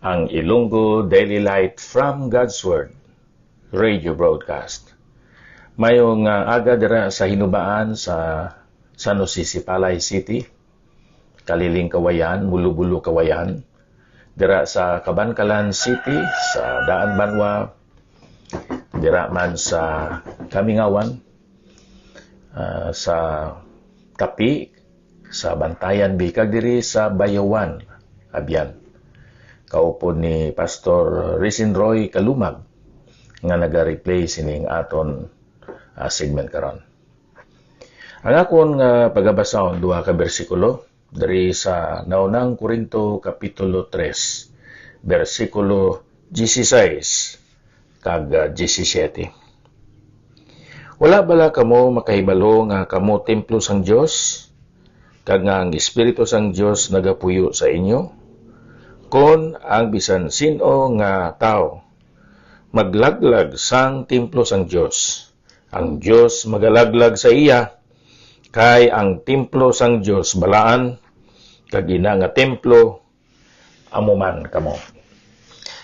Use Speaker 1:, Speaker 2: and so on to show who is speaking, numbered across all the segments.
Speaker 1: ang Ilonggo Daily Light from God's Word radio broadcast. Mayong aga dira sa hinubaan sa San Jose Sipalay City, Kaliling Kawayan, Mulubulo Kawayan, dira sa Kabankalan City, sa Daan Banwa, dira man sa Kamingawan, sa Kapi, sa Bantayan Bicag, diri sa Bayawan, Abyan. Kaupo ni Pastor Rizin Roy Kalumag nga naga-replay sining aton segment karon. Ang akon nga pagabasahon duha ka bersikulo diri sa naunang Korinto kapitulo 3 bersikulo 16 kag 17. Wala bala kamo makahibalo nga kamo templo sang Dios kag nga ang Espiritu sang Dios nagapuyo sa inyo? Kon ang bisan sino nga tao maglaglag sang templo sang Dios, ang Dios magalaglag sa iya, kay ang templo sang Dios balaan, kag ina nga templo amo man kamo.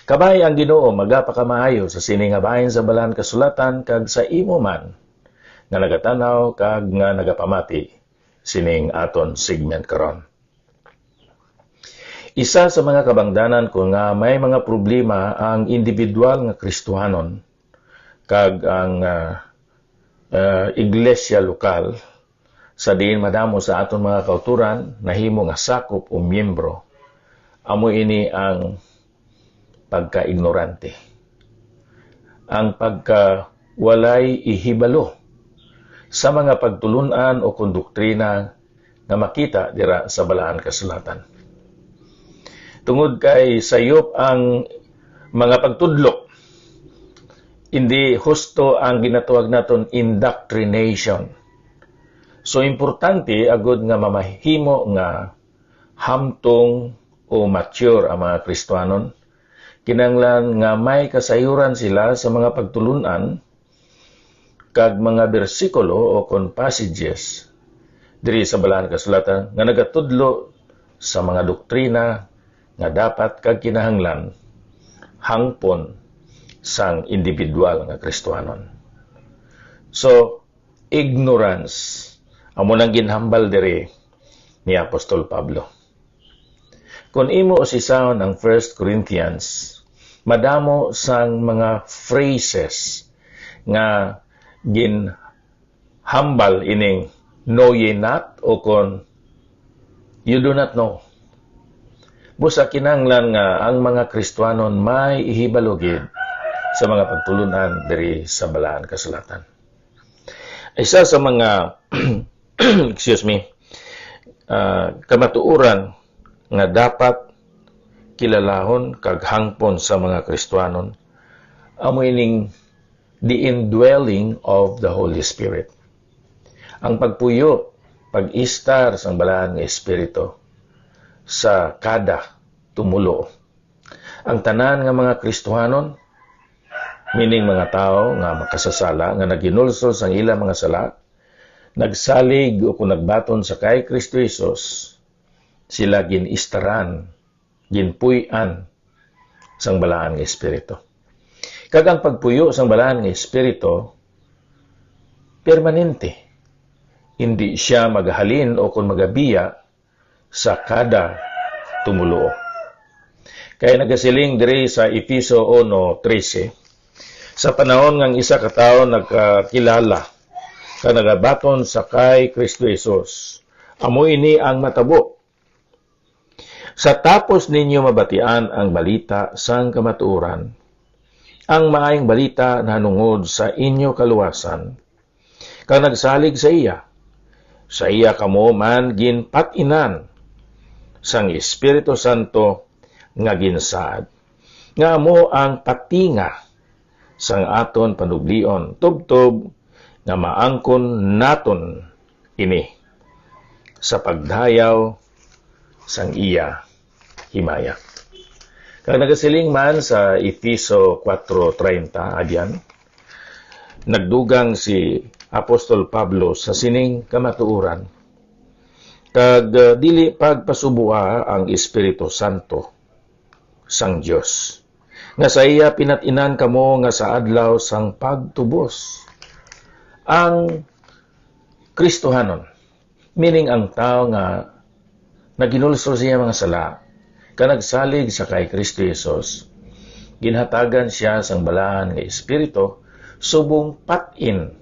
Speaker 1: Kabay ang Ginoo magapakamaayo sa sini nga bahin sa balaan kasulatan kag sa imo man nga nagatanaw kag nga nagapamati sining aton segment karon. Isa sa mga kabangdanan ko nga may mga problema ang individual nga Kristohanon kag ang iglesia lokal sa diin madamo sa aton mga kauturan nahimo nga sakop o miyembro. Amo ini ang pagka-ignorante, ang pagka-walay ihibalo sa mga pagtulunan o kondoktrina na makita dira sa balaan kasulatan. Tungod kay sayop ang mga pagtudlok, hindi husto ang ginatuwag naton indoctrination. So importante agud nga mamahimo nga hamtong o mature ang mga Kristohanon. Kinanglan nga may kasayuran sila sa mga pagtulunan kag mga bersikulo o kon passages diri sa balaan kasulatan nga nagatudlo sa mga doktrina nga dapat kag kinahanglan hangpon sang individual nga Kristohanon. So, ignorance amo nang ginhambal diri ni Apostol Pablo. Kung imo usisahon ang 1 Corinthians, madamo sang mga phrases nga ginhambal ining know ye not o kon you do not know. Busa kinahanglan nga ang mga Kristohanon may ihibalogid sa mga pagtulunan diri sa balaan kasulatan. Isa sa mga kamatuoran nga dapat kilalahon kag hangpon sa mga Kristohanon amo ining the indwelling of the Holy Spirit. Ang pagpuyo, pag-istar sang balaan nga Espiritu sa kada tumulo. Ang tanan nga mga Kristohanon, meaning mga tao nga makasasala, nga naginulsol sang ilang mga sala, nagsalig o kung nagbaton sa kay Kristo Jesus, sila ginistaran, ginpuy-an sang balaan nga Espiritu. Kag ang pagpuyo sang balaan nga Espiritu, permanente. Hindi siya maghalin o kung magabiya sa kada tumulo. Kaya nagasiling diri sa Efeso 1:13, sa panahon ng isa ka tawo nagkakilala ka nagabaton sa kay Kristo Jesus, amo ini ang matabo. Sa tapos ninyo mabatian ang balita sang kamatuoran, ang maayong balita na nungod sa inyo kaluwasan, kang nagsalig sa iya kamo man ginpatinan sang Espiritu Santo nga ginsaad, nga amo ang patinga sang aton panuglion, tubtob nga maangkon naton ini sa pagdayaw sang iya himaya. Kag nagasiling man sa Efeso 4:30 adyan, nagdugang si Apostol Pablo sa sining kamatuoran kag dili pagpasubua ang Espiritu Santo sang Dios. Nga sa iya pinat-inan kamo nga sa adlaw sang pagtubos. Ang Kristohanon, meaning ang tao nga naginulsol siya mga sala, kanagsalig sa kay Kristo Jesus, ginhatagan siya sang balahan nga Espiritu, subong patin,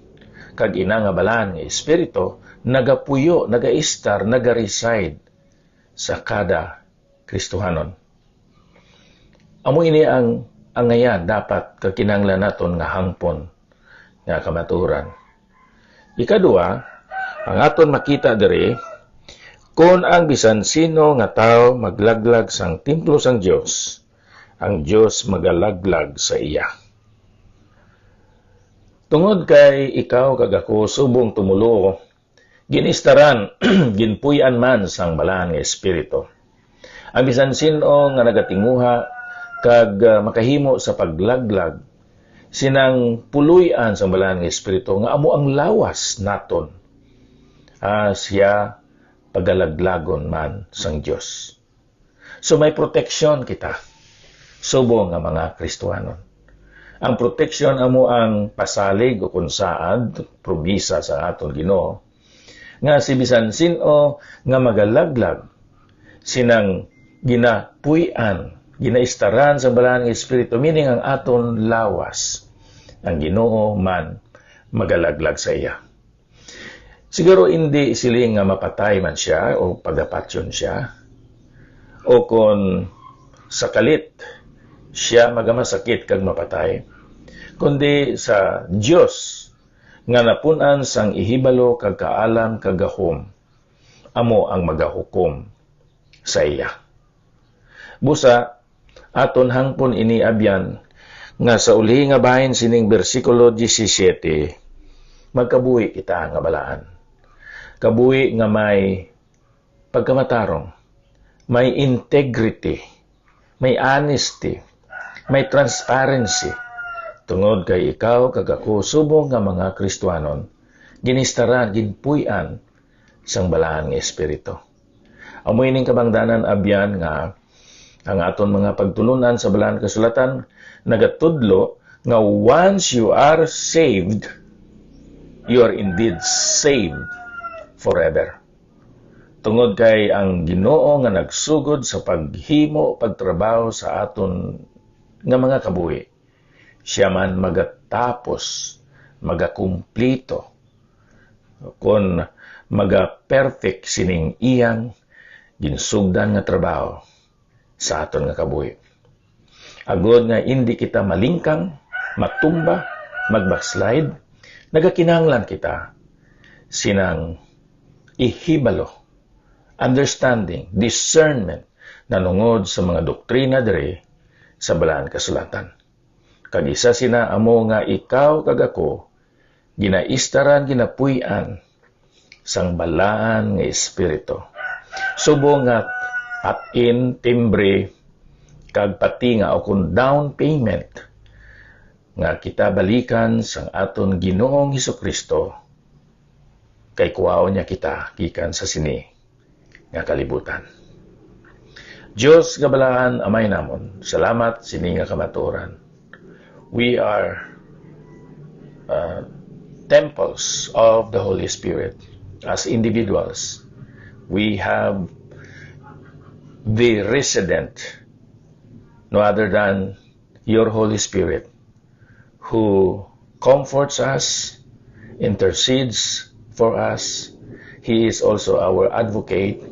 Speaker 1: kag ina nga balahan nga Espiritu, nagapuyo, nagaistar, nagareside sa kada Kristohanon. Amo ini ang ngayan dapat kakinanglan naton nga hangpon nga kamaturan. Ikadua, ang aton makita diri, kung ang bisan sino nga tao maglaglag sang templo sang Dios, ang Dios magalaglag sa iya. Tungod kay ikaw kag ako subong tumulo, ginistaran, ginpuy-an man sang balahan nga Espiritu. Ang bisan sino nga nagatinguha kag makahimo sa paglaglag, sinang puluyan sa balahan nga Espiritu nga amo ang lawas naton, siya pagalaglagon man sang Dios. So may proteksyon kita, subong nga mga Kristohanon. Ang proteksyon amo ang pasalig o kung saad, promisa sa aton Ginoo, nga si bisan sino nga magalaglag, sinang ginapuy-an, ginaistaran sa balahan ng Espiritu, meaning ang aton lawas, ang Ginoo man magalaglag sa iya. Siguro hindi siling nga mapatay man siya o pagapatyon siya, o kung sakalit siya magamasakit kag mapatay, kundi sa Dios nga napunan sang ihibalo kag kaalam kag gahom, amo ang magahukom sa iya. Busa, aton hangpon iniabyan nga sa uli nga bahin sining bersikulo 17, magkabuhi kita nga balaan. Kabuhi nga may pagkamatarong, may integrity, may honesty, may transparency. Tungod kay ikaw kag ako subong nga mga Kristohanon, ginistaran, ginpuy-an sang balahan nga Espiritu. Amoy ning kabangdanan abyan nga ang aton mga pagtulunan sa balahan kasulatan nagatudlo nga once you are saved, you are indeed saved forever. Tungod kay ang Ginoo nga nagsugod sa paghimo, pagtrabaho sa aton nga mga kabuhi, siya man magatapos, magakumplito, kung maga-perfect sining iyang ginsugdan nga trabaho sa aton nga kabuhi. Agod nga hindi kita malingkang, matumba, mag-backslide, nagakinahanglan kita sinang ihibalo, understanding, discernment, nanungod sa mga doktrina diri sa balahan kasulatan. Kag isa sina amo nga ikaw kag ako ginaistaran, ginapuy-an sang balaan nga Espiritu. Subong nga at-in, timbre, kag pati nga o kung down payment nga kita balikan sang aton Ginoong Hesukristo, kay kuwao niya kita gikan sa sini nga kalibutan. Dios nga balahan amay namon, salamat sini nga kamatuoran. We are temples of the Holy Spirit. As individuals, we have the resident, no other than your Holy Spirit, who comforts us, intercedes for us. He is also our advocate,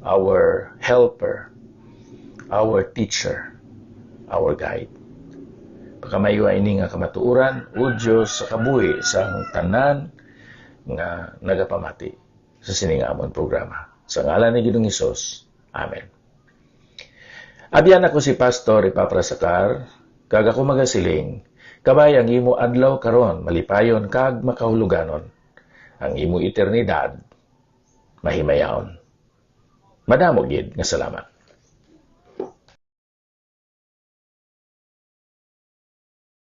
Speaker 1: our helper, our teacher, our guide. Pagkamayo ini nga kamatuuran, o Diyos sa kabuhi sa tanan nga nagapamati sa siningamon programa. Sa ngalan ni Ginoong Hesus. Amen. Abyan ako si Pastor Ipaprasakar, kag ako magasiling, kabay ang imo adlaw karon malipayon kag makahuluganon, ang imo eternidad mahimayaon. Madamo gid nga salamat.